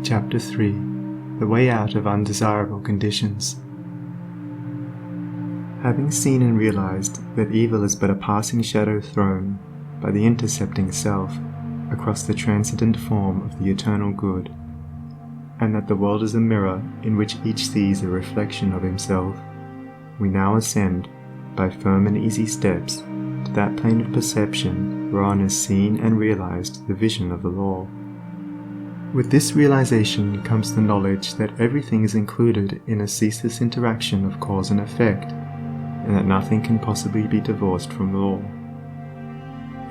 Chapter 3 The Way Out of Undesirable Conditions. Having seen and realized that evil is but a passing shadow thrown by the intercepting self across the transcendent form of the eternal good, and that the world is a mirror in which each sees a reflection of himself, we now ascend, by firm and easy steps, to that plane of perception whereon is seen and realized the vision of the law. With this realization comes the knowledge that everything is included in a ceaseless interaction of cause and effect, and that nothing can possibly be divorced from law.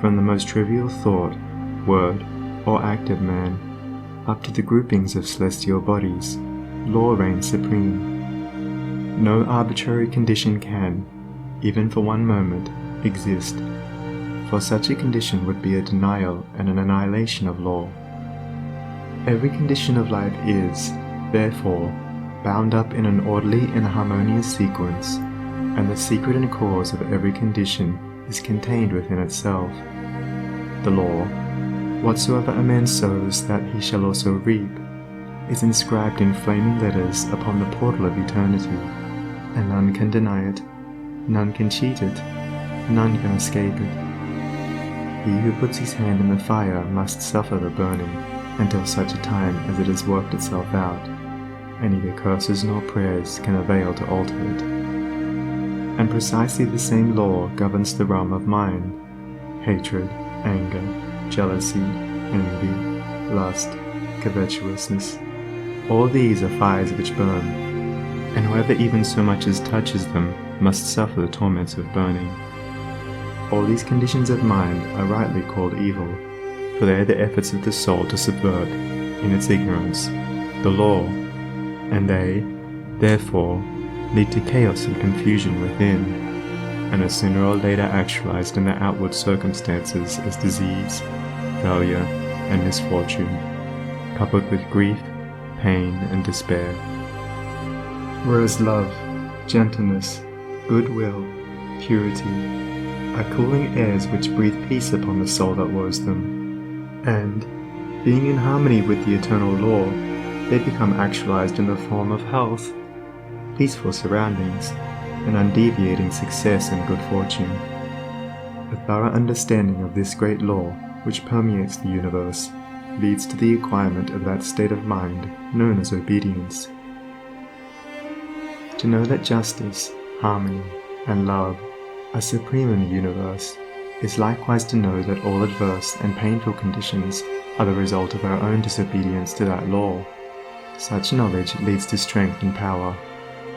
From the most trivial thought, word, or act of man, up to the groupings of celestial bodies, law reigns supreme. No arbitrary condition can, even for one moment, exist, for such a condition would be a denial and an annihilation of law. Every condition of life is, therefore, bound up in an orderly and harmonious sequence, and the secret and cause of every condition is contained within itself. The law, whatsoever a man sows that he shall also reap, is inscribed in flaming letters upon the portal of eternity, and none can deny it, none can cheat it, none can escape it. He who puts his hand in the fire must suffer the burning, until such a time as it has worked itself out, and neither curses nor prayers can avail to alter it. And precisely the same law governs the realm of mind: hatred, anger, jealousy, envy, lust, covetousness. All these are fires which burn, and whoever even so much as touches them must suffer the torments of burning. All these conditions of mind are rightly called evil, for they are the efforts of the soul to subvert, in its ignorance, the law, and they, therefore, lead to chaos and confusion within, and are sooner or later actualized in their outward circumstances as disease, failure, and misfortune, coupled with grief, pain, and despair. Whereas love, gentleness, goodwill, purity, are cooling airs which breathe peace upon the soul that woes them, and, being in harmony with the eternal law, they become actualized in the form of health, peaceful surroundings, and undeviating success and good fortune. A thorough understanding of this great law, which permeates the universe, leads to the acquirement of that state of mind known as obedience. To know that justice, harmony, and love are supreme in the universe is likewise to know that all adverse and painful conditions are the result of our own disobedience to that law. Such knowledge leads to strength and power,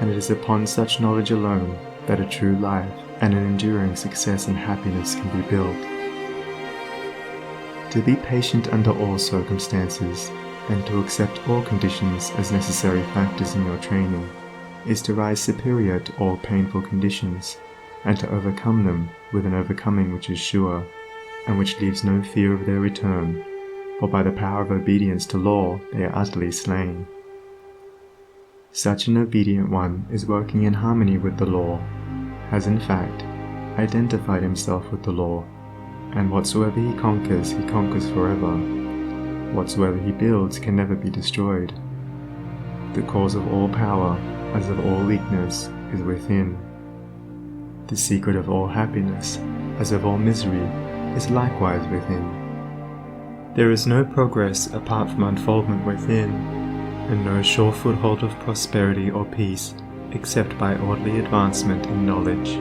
and it is upon such knowledge alone that a true life and an enduring success and happiness can be built. To be patient under all circumstances, and to accept all conditions as necessary factors in your training, is to rise superior to all painful conditions, and to overcome them with an overcoming which is sure, and which leaves no fear of their return, for by the power of obedience to law they are utterly slain. Such an obedient one is working in harmony with the law, has in fact identified himself with the law, and whatsoever he conquers forever. Whatsoever he builds can never be destroyed. The cause of all power, as of all weakness, is within. The secret of all happiness, as of all misery, is likewise within. There is no progress apart from unfoldment within, and no sure foothold of prosperity or peace except by orderly advancement in knowledge.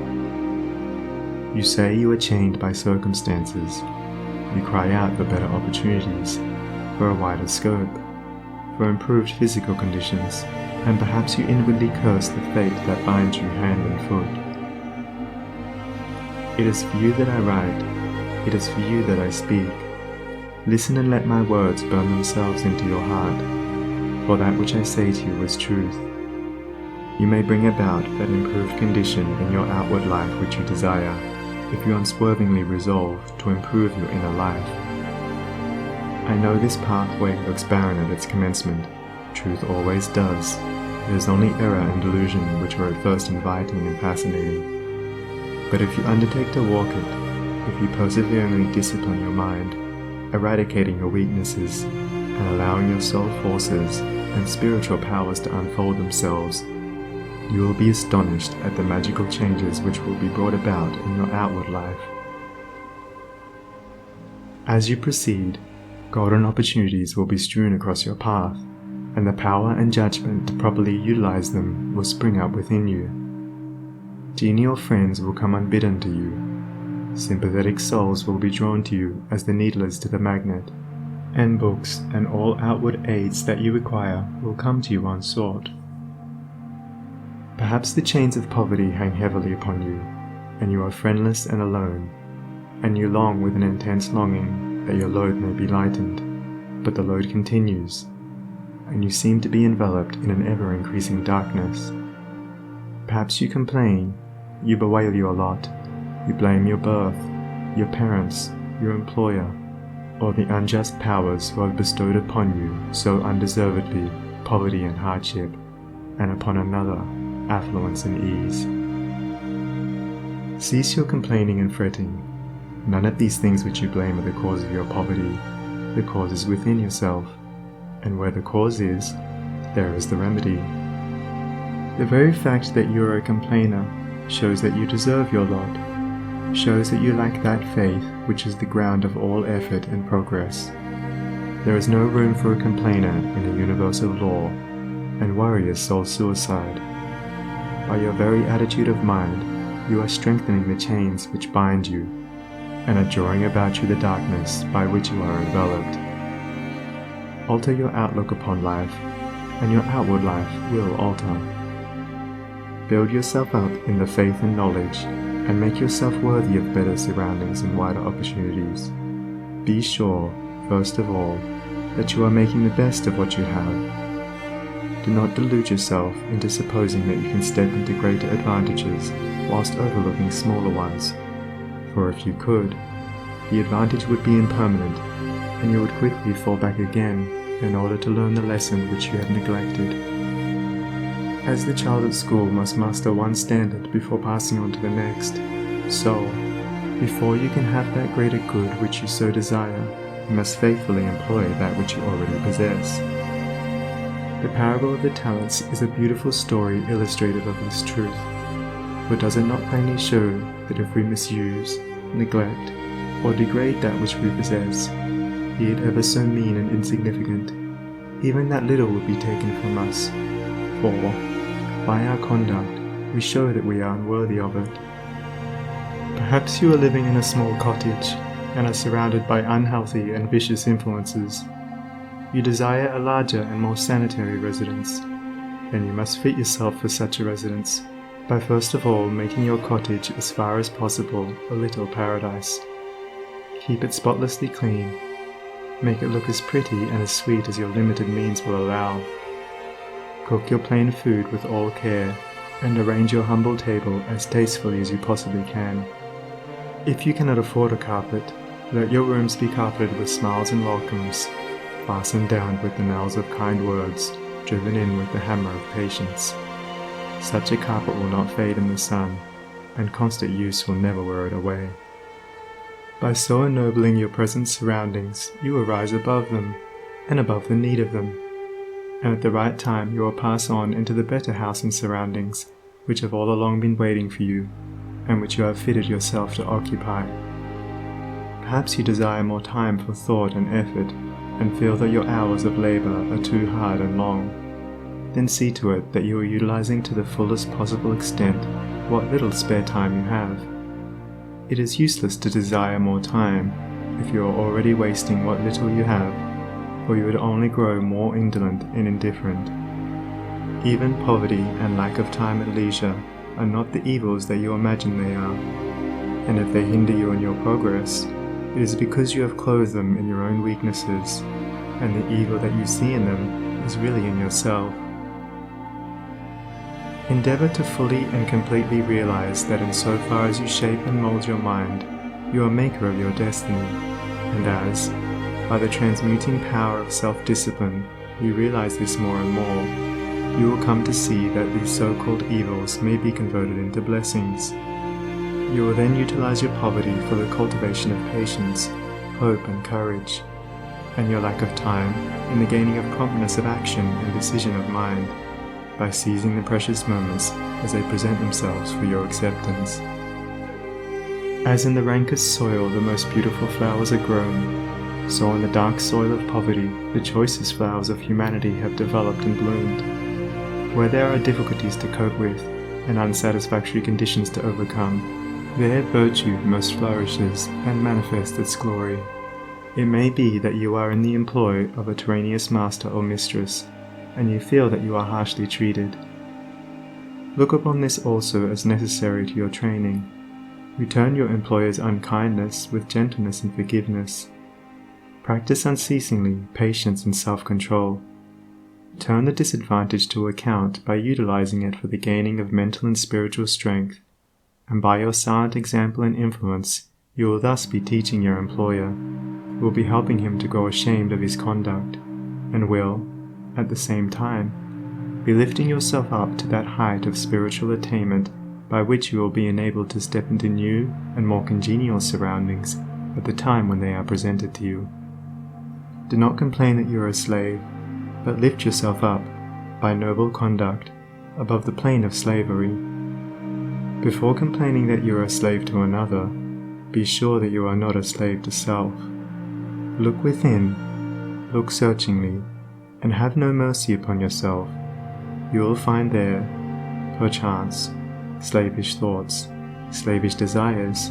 You say you are chained by circumstances. You cry out for better opportunities, for a wider scope, for improved physical conditions, and perhaps you inwardly curse the fate that binds you hand and foot. It is for you that I write, it is for you that I speak. Listen and let my words burn themselves into your heart, for that which I say to you is truth. You may bring about that improved condition in your outward life which you desire, if you unswervingly resolve to improve your inner life. I know this pathway looks barren at its commencement. Truth always does. It is only error and delusion which are at first inviting and fascinating. But if you undertake to walk it, if you perseveringly discipline your mind, eradicating your weaknesses, and allowing your soul forces and spiritual powers to unfold themselves, you will be astonished at the magical changes which will be brought about in your outward life. As you proceed, golden opportunities will be strewn across your path, and the power and judgment to properly utilize them will spring up within you. Genial friends will come unbidden to you. Sympathetic souls will be drawn to you as the needle is to the magnet, and books and all outward aids that you require will come to you unsought. Perhaps the chains of poverty hang heavily upon you, and you are friendless and alone, and you long with an intense longing that your load may be lightened, but the load continues, and you seem to be enveloped in an ever-increasing darkness. Perhaps you complain, you bewail your lot, you blame your birth, your parents, your employer, or the unjust powers who have bestowed upon you so undeservedly poverty and hardship, and upon another affluence and ease. Cease your complaining and fretting. None of these things which you blame are the cause of your poverty. The cause is within yourself, and where the cause is, there is the remedy. The very fact that you are a complainer shows that you deserve your lot, shows that you lack that faith which is the ground of all effort and progress. There is no room for a complainer in the universe of law, and worry is soul suicide. By your very attitude of mind, you are strengthening the chains which bind you, and are drawing about you the darkness by which you are enveloped. Alter your outlook upon life, and your outward life will alter. Build yourself up in the faith and knowledge, and make yourself worthy of better surroundings and wider opportunities. Be sure, first of all, that you are making the best of what you have. Do not delude yourself into supposing that you can step into greater advantages whilst overlooking smaller ones, for if you could, the advantage would be impermanent, and you would quickly fall back again in order to learn the lesson which you have neglected. As the child at school must master one standard before passing on to the next, so, before you can have that greater good which you so desire, you must faithfully employ that which you already possess. The parable of the talents is a beautiful story illustrative of this truth, for does it not plainly show that if we misuse, neglect, or degrade that which we possess, be it ever so mean and insignificant, even that little will be taken from us, for, by our conduct, we show that we are unworthy of it. Perhaps you are living in a small cottage, and are surrounded by unhealthy and vicious influences. You desire a larger and more sanitary residence. Then you must fit yourself for such a residence, by first of all making your cottage as far as possible a little paradise. Keep it spotlessly clean. Make it look as pretty and as sweet as your limited means will allow. Cook your plain food with all care, and arrange your humble table as tastefully as you possibly can. If you cannot afford a carpet, let your rooms be carpeted with smiles and welcomes, fastened down with the nails of kind words, driven in with the hammer of patience. Such a carpet will not fade in the sun, and constant use will never wear it away. By so ennobling your present surroundings, you will rise above them, and above the need of them, and at the right time you will pass on into the better house and surroundings, which have all along been waiting for you, and which you have fitted yourself to occupy. Perhaps you desire more time for thought and effort, and feel that your hours of labor are too hard and long. Then see to it that you are utilizing to the fullest possible extent what little spare time you have. It is useless to desire more time if you are already wasting what little you have, for you would only grow more indolent and indifferent. Even poverty and lack of time and leisure are not the evils that you imagine they are, and if they hinder you in your progress, it is because you have clothed them in your own weaknesses, and the evil that you see in them is really in yourself. Endeavor to fully and completely realize that in so far as you shape and mold your mind, you are maker of your destiny, and as, by the transmuting power of self-discipline, you realize this more and more, you will come to see that these so-called evils may be converted into blessings. You will then utilize your poverty for the cultivation of patience, hope and courage. and your lack of time in the gaining of promptness of action and decision of mind, by seizing the precious moments as they present themselves for your acceptance. As in the rankest soil the most beautiful flowers are grown, so in the dark soil of poverty the choicest flowers of humanity have developed and bloomed. Where there are difficulties to cope with and unsatisfactory conditions to overcome, there virtue most flourishes and manifests its glory. It may be that you are in the employ of a tyrannous master or mistress, and you feel that you are harshly treated. Look upon this also as necessary to your training. Return your employer's unkindness with gentleness and forgiveness. Practice unceasingly patience and self-control. Turn the disadvantage to account by utilizing it for the gaining of mental and spiritual strength, and by your silent example and influence, you will thus be teaching your employer, will be helping him to grow ashamed of his conduct, and will, at the same time, be lifting yourself up to that height of spiritual attainment by which you will be enabled to step into new and more congenial surroundings at the time when they are presented to you. Do not complain that you are a slave, but lift yourself up, by noble conduct, above the plane of slavery. Before complaining that you are a slave to another, be sure that you are not a slave to self. Look within, look searchingly, and have no mercy upon yourself. You will find there, perchance, slavish thoughts, slavish desires,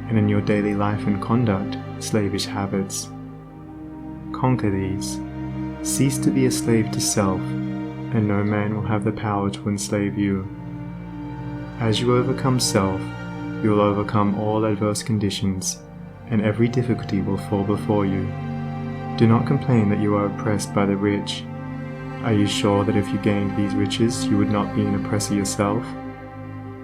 and in your daily life and conduct, slavish habits. Conquer these. Cease to be a slave to self, and no man will have the power to enslave you. As you overcome self, you will overcome all adverse conditions, and every difficulty will fall before you. Do not complain that you are oppressed by the rich. Are you sure that if you gained these riches you would not be an oppressor yourself?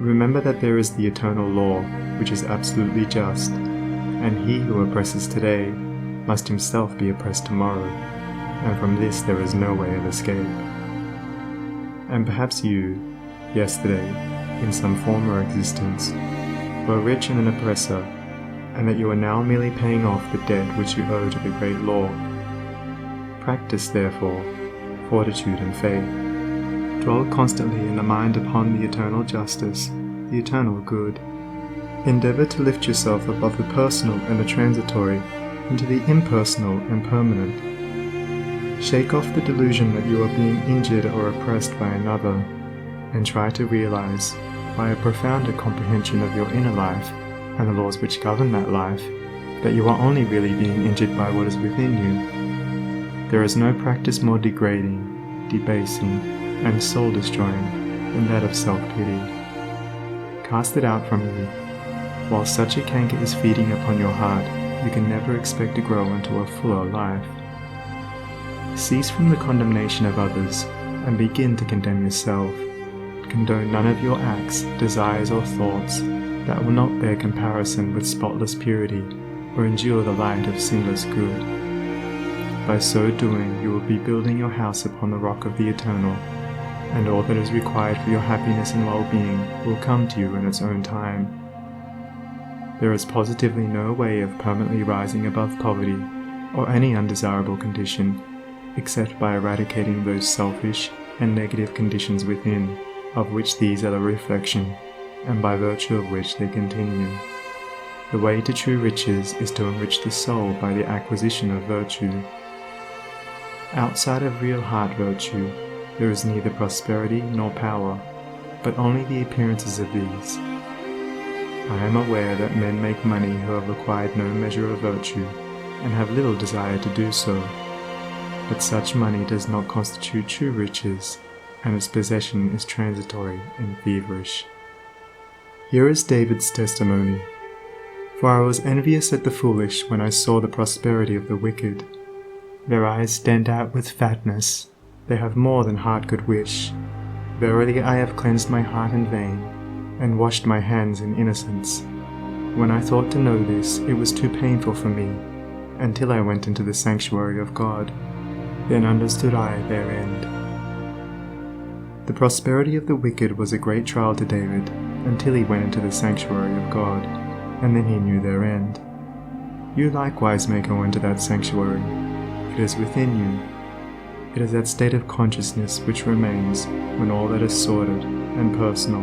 Remember that there is the eternal law, which is absolutely just, and he who oppresses today must himself be oppressed tomorrow, and from this there is no way of escape. And perhaps you, yesterday, in some former existence, were rich and an oppressor, and that you are now merely paying off the debt which you owe to the great law. Practice, therefore, fortitude and faith. Dwell constantly in the mind upon the eternal justice, the eternal good. Endeavor to lift yourself above the personal and the transitory into the impersonal and permanent. Shake off the delusion that you are being injured or oppressed by another, and try to realize, by a profounder comprehension of your inner life and the laws which govern that life, that you are only really being injured by what is within you. There is no practice more degrading, debasing, and soul-destroying than that of self-pity. Cast it out from you. While such a canker is feeding upon your heart, you can never expect to grow into a fuller life. Cease from the condemnation of others, and begin to condemn yourself. Condone none of your acts, desires, or thoughts that will not bear comparison with spotless purity, or endure the light of sinless good. By so doing, you will be building your house upon the rock of the eternal, and all that is required for your happiness and well-being will come to you in its own time. There is positively no way of permanently rising above poverty, or any undesirable condition, except by eradicating those selfish and negative conditions within, of which these are the reflection, and by virtue of which they continue. The way to true riches is to enrich the soul by the acquisition of virtue. Outside of real heart virtue, there is neither prosperity nor power, but only the appearances of these. I am aware that men make money who have acquired no measure of virtue, and have little desire to do so, but such money does not constitute true riches, and its possession is transitory and feverish. Here is David's testimony. For I was envious at the foolish when I saw the prosperity of the wicked. Their eyes stand out with fatness, they have more than heart could wish. Verily I have cleansed my heart in vain, and washed my hands in innocence. When I thought to know this, it was too painful for me, until I went into the sanctuary of God. Then understood I their end. The prosperity of the wicked was a great trial to David, until he went into the sanctuary of God, and then he knew their end. You likewise may go into that sanctuary. it is within you. It is that state of consciousness which remains when all that is sordid and personal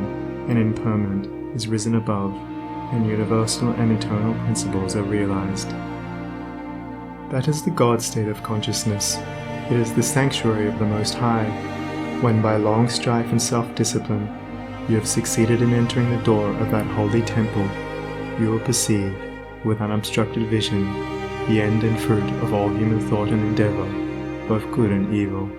and impermanent is risen above, and universal and eternal principles are realized. That is the God state of consciousness. It is the sanctuary of the Most High, when by long strife and self-discipline you have succeeded in entering the door of that holy temple, you will perceive, with unobstructed vision, the end and fruit of all human thought and endeavor, both good and evil.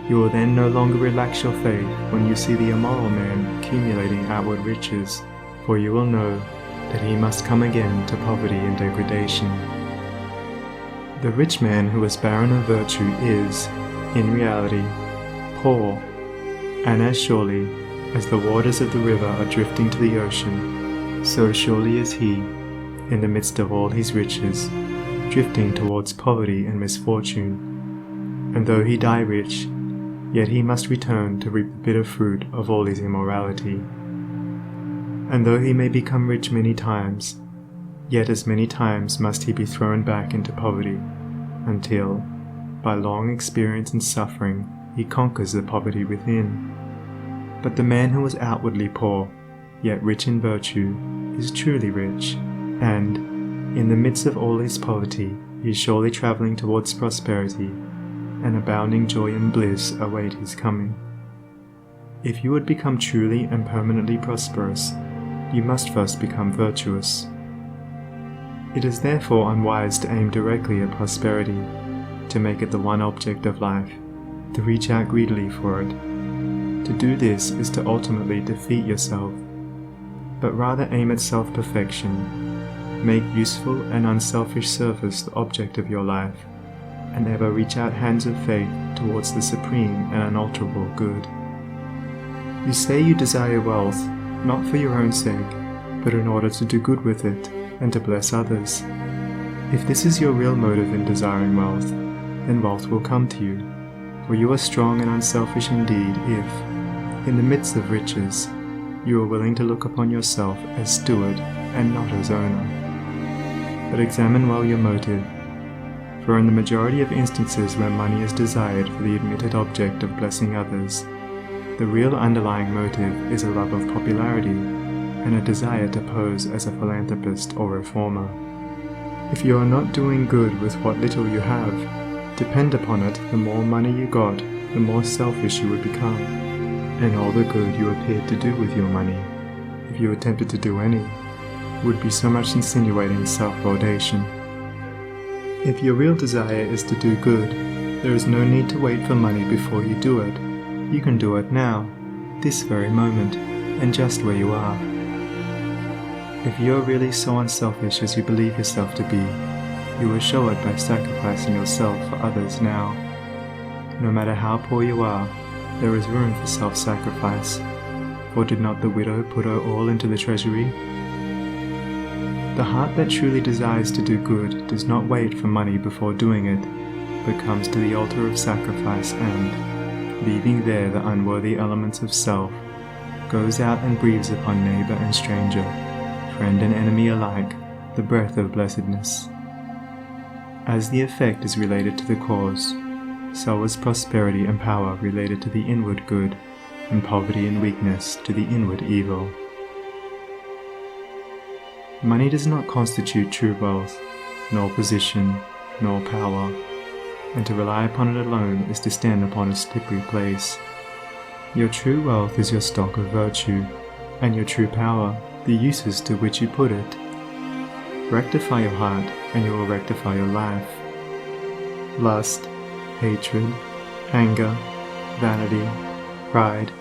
You will then no longer relax your faith when you see the immoral man accumulating outward riches, for you will know that he must come again to poverty and degradation. The rich man who is barren of virtue is, in reality, poor, and as surely as the waters of the river are drifting to the ocean, so surely is he, in the midst of all his riches, drifting towards poverty and misfortune. And though he die rich, yet he must return to reap the bitter fruit of all his immorality. And though he may become rich many times, yet as many times must he be thrown back into poverty, until, by long experience and suffering, he conquers the poverty within. But the man who is outwardly poor, yet rich in virtue, is truly rich, and, in the midst of all his poverty, he is surely travelling towards prosperity, and abounding joy and bliss await his coming. If you would become truly and permanently prosperous, you must first become virtuous. It is therefore unwise to aim directly at prosperity, to make it the one object of life, to reach out greedily for it. To do this is to ultimately defeat yourself, but rather aim at self-perfection. Make useful and unselfish service the object of your life, and ever reach out hands of faith towards the supreme and unalterable good. You say you desire wealth, not for your own sake, but in order to do good with it, and to bless others. If this is your real motive in desiring wealth, then wealth will come to you, for you are strong and unselfish indeed if, in the midst of riches, you are willing to look upon yourself as steward and not as owner. But examine well your motive, for in the majority of instances where money is desired for the admitted object of blessing others, the real underlying motive is a love of popularity and a desire to pose as a philanthropist or reformer. If you are not doing good with what little you have, depend upon it, the more money you got, the more selfish you would become, and all the good you appeared to do with your money, if you attempted to do any, would be so much insinuating self-laudation. If your real desire is to do good, there is no need to wait for money before you do it. You can do it now, this very moment, and just where you are. If you are really so unselfish as you believe yourself to be, you will show it by sacrificing yourself for others now. No matter how poor you are, there is room for self-sacrifice, for did not the widow put her all into the treasury? The heart that truly desires to do good does not wait for money before doing it, but comes to the altar of sacrifice and, leaving there the unworthy elements of self, goes out and breathes upon neighbor and stranger, friend and enemy alike, the breath of blessedness. As the effect is related to the cause, so is prosperity and power related to the inward good, and poverty and weakness to the inward evil. Money does not constitute true wealth, nor position, nor power, and to rely upon it alone is to stand upon a slippery place. Your true wealth is your stock of virtue, and your true power the uses to which you put it. Rectify your heart, and you will rectify your life. Lust, hatred, anger, vanity, pride,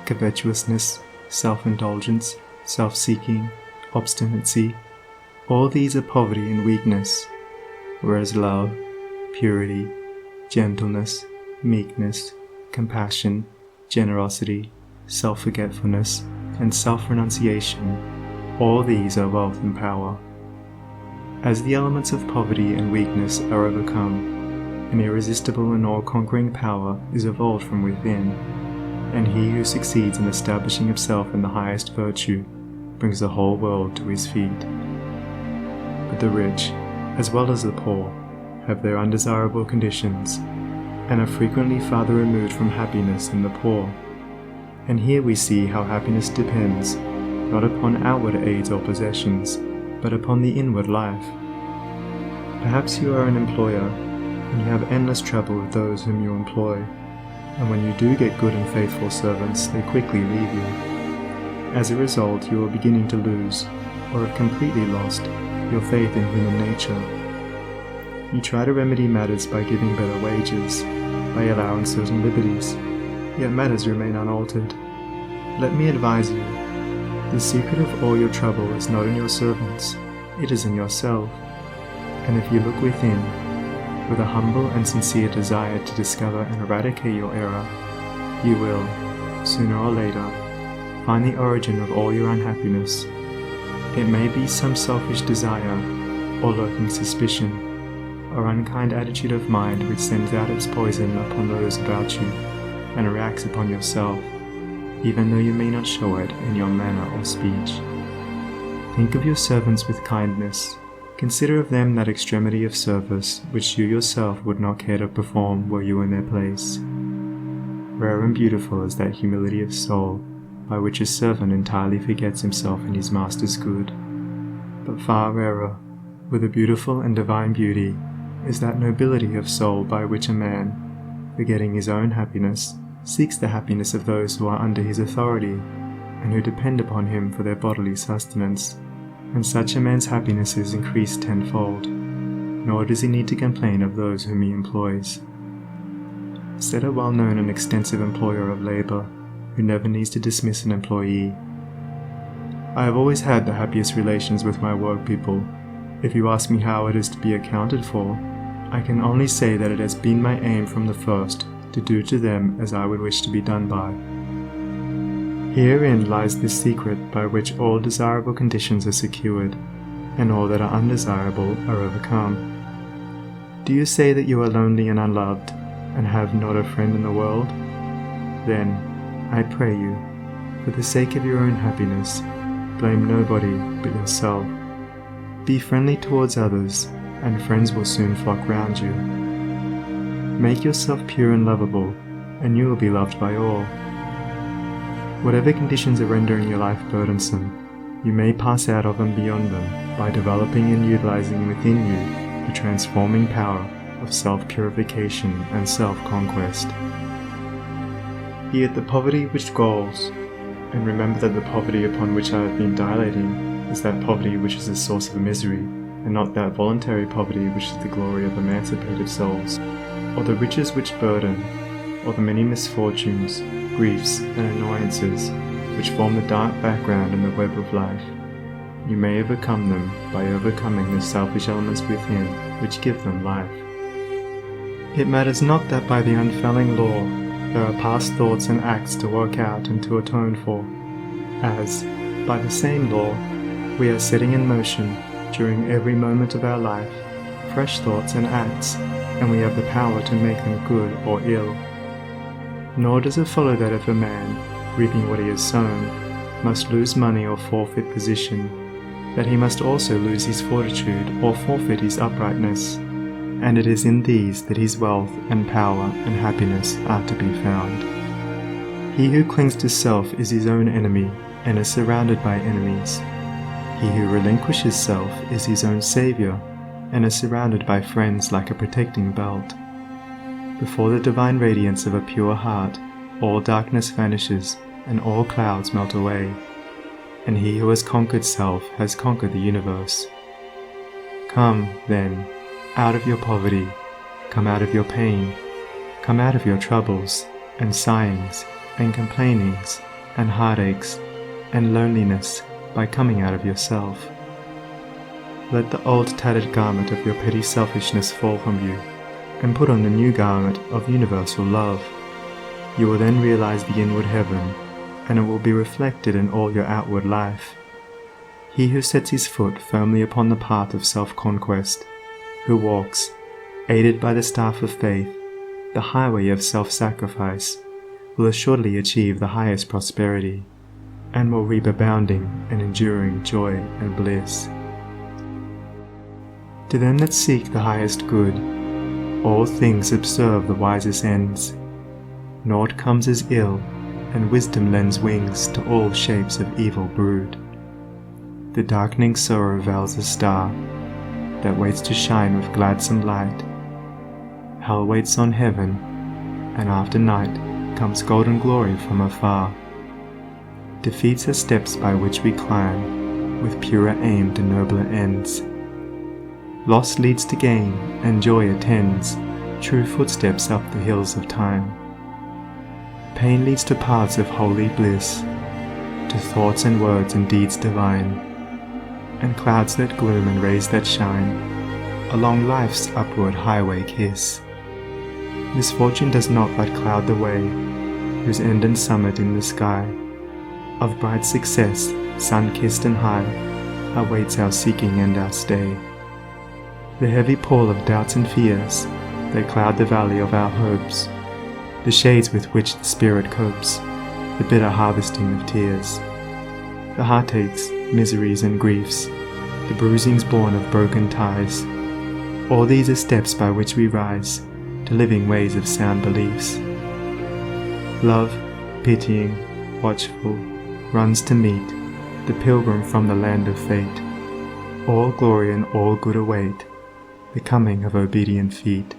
covetousness, self-indulgence, self-seeking, obstinacy, all these are poverty and weakness, whereas love, purity, gentleness, meekness, compassion, generosity, self-forgetfulness, and self-renunciation, all these are wealth and power. As the elements of poverty and weakness are overcome, an irresistible and all-conquering power is evolved from within, and he who succeeds in establishing himself in the highest virtue brings the whole world to his feet. But the rich, as well as the poor, have their undesirable conditions, and are frequently farther removed from happiness than the poor. And here we see how happiness depends, not upon outward aids or possessions, but upon the inward life. Perhaps you are an employer, and you have endless trouble with those whom you employ, and when you do get good and faithful servants, they quickly leave you. As a result, you are beginning to lose, or have completely lost, your faith in human nature. You try to remedy matters by giving better wages, by allowing certain liberties, yet matters remain unaltered. Let me advise you, the secret of all your trouble is not in your servants, it is in yourself. And if you look within, with a humble and sincere desire to discover and eradicate your error, you will, sooner or later, find the origin of all your unhappiness. It may be some selfish desire, or lurking suspicion, or unkind attitude of mind which sends out its poison upon those about you, and reacts upon yourself, even though you may not show it in your manner or speech. Think of your servants with kindness. Consider of them that extremity of service which you yourself would not care to perform were you in their place. Rare and beautiful is that humility of soul by which a servant entirely forgets himself in his master's good. But far rarer, with a beautiful and divine beauty, is that nobility of soul by which a man, forgetting his own happiness, seeks the happiness of those who are under his authority, and who depend upon him for their bodily sustenance. And such a man's happiness is increased tenfold, nor does he need to complain of those whom he employs. Said a well-known and extensive employer of labour, who never needs to dismiss an employee, I have always had the happiest relations with my work people. If you ask me how it is to be accounted for, I can only say that it has been my aim from the first to do to them as I would wish to be done by. Herein lies the secret by which all desirable conditions are secured, and all that are undesirable are overcome. Do you say that you are lonely and unloved, and have not a friend in the world? Then, I pray you, for the sake of your own happiness, blame nobody but yourself. Be friendly towards others, and friends will soon flock round you. Make yourself pure and lovable, and you will be loved by all. Whatever conditions are rendering your life burdensome, you may pass out of and beyond them by developing and utilizing within you the transforming power of self-purification and self-conquest. Hear the poverty which galls, and remember that the poverty upon which I have been dilating is that poverty which is the source of misery, and not that voluntary poverty which is the glory of emancipated souls, or the riches which burden, or the many misfortunes, griefs, and annoyances which form the dark background in the web of life. You may overcome them by overcoming the selfish elements within which give them life. It matters not that by the unfailing law there are past thoughts and acts to work out and to atone for, as, by the same law, we are setting in motion, during every moment of our life, fresh thoughts and acts, and we have the power to make them good or ill. Nor does it follow that if a man, reaping what he has sown, must lose money or forfeit position, that he must also lose his fortitude or forfeit his uprightness, and it is in these that his wealth and power and happiness are to be found. He who clings to self is his own enemy, and is surrounded by enemies. He who relinquishes self is his own saviour, and is surrounded by friends like a protecting belt. Before the divine radiance of a pure heart, all darkness vanishes, and all clouds melt away, and he who has conquered self has conquered the universe. Come, then, out of your poverty, come out of your pain, come out of your troubles, and sighings, and complainings, and heartaches, and loneliness, by coming out of yourself. Let the old tattered garment of your petty selfishness fall from you, and put on the new garment of universal love. You will then realize the inward heaven, and it will be reflected in all your outward life. He who sets his foot firmly upon the path of self-conquest, who walks, aided by the staff of faith, the highway of self-sacrifice, will assuredly achieve the highest prosperity, and will reap abounding and enduring joy and bliss. To them that seek the highest good, all things observe the wisest ends. Naught comes as ill, and wisdom lends wings to all shapes of evil brood. The darkening sorrow veils a star that waits to shine with gladsome light. Hell waits on heaven, and after night comes golden glory from afar. Defeats are steps by which we climb, with purer aim to nobler ends. Loss leads to gain, and joy attends true footsteps up the hills of time. Pain leads to paths of holy bliss, to thoughts and words and deeds divine, and clouds that gloom and rays that shine along life's upward highway kiss. Misfortune does not but cloud the way, whose end and summit in the sky of bright success, sun-kissed and high, awaits our seeking and our stay. The heavy pall of doubts and fears that cloud the valley of our hopes, the shades with which the spirit copes, the bitter harvesting of tears, the heartaches, miseries and griefs, the bruisings born of broken ties, all these are steps by which we rise to living ways of sound beliefs. Love, pitying, watchful, runs to meet the pilgrim from the land of fate. All glory and all good await the coming of obedient feet.